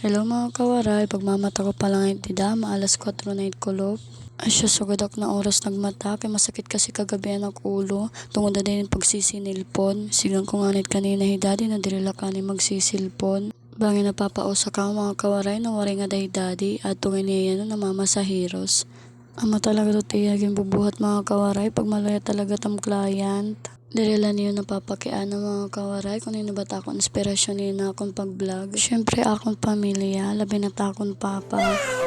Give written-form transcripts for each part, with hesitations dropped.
Hello mga kawaray, pagmamata ko pa lang iti dama, alas 4 na itkulop. Asya sugadak na oras nagmata, kay masakit kasi kagabi ang ulo, tungod na din pagsisinilpon. Sigang ko nganit kanina hidadi na dirila ka ni magsisilpon. Bangin napapausa ka mga kawaray na waray nga dahidadi at tungin niya na mamasahiros. Ama talaga to tiyagin bubuhat mga kawaray pag malaya talaga tam client. Dirila niyo napapakian ng mga kawaray kung nino ba akong inspirasyon niyo na akong pag-vlog. Siyempre akong pamilya, labi na akong papa.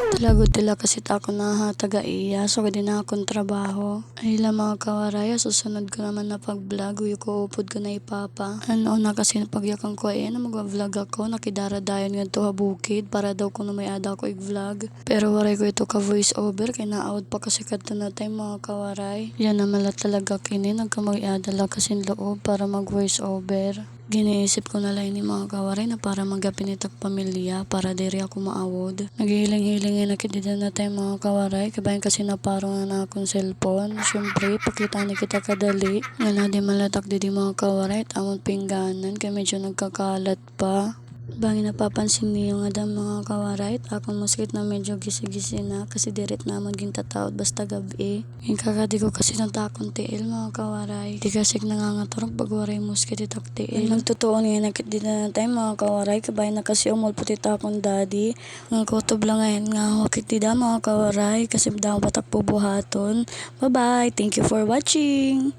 Talagod tila kasi ako na taga iya, so gadi na akong trabaho. Ay lang mga kawaray, susunod ko naman na pag-vlog, uyo ko upod ko na ipapa. Ano na kasi napagyakang ko na mag-vlog ako, nakidara-dayon nga to habukid para daw kung may ada ko i-vlog. Pero waray ko ito ka voice over, kaya na-out pa kasi kadto na tayo mga kawaray. Yan naman talaga kini, nagkamag-adala kasing loob para mag-voice over. Giniisip ko na lang ni mga kawaray na para magapin itag pamilya para diri ako maawod. Naghihiling-hiling na kitida na tayo mga kawaray, kabayan kasi naparong na akong cellphone. Siyempre, pakita ni kita kadali. Nga na di malatak di mga kawaray, tamang pingganan, kaya medyo nagkakalat pa. Bangin napapansin niyo nga dam mga kawaray, akong muskit na medyo gisi-gisi na kasi diret naman gintatawad basta gabi. Yung kakadi ko kasi natakong tiil mga kawaray. Di kasi nangangaturog pag waray muskit itak tiil. Nagtotoo niya nakit din na tayo mga kawaray, kabayan na kasi umulpot itakong daddy. Nga kutob lang ngayon nga wakit di mga kawaray kasi daw batak bubuhaton. Bye bye, thank you for watching.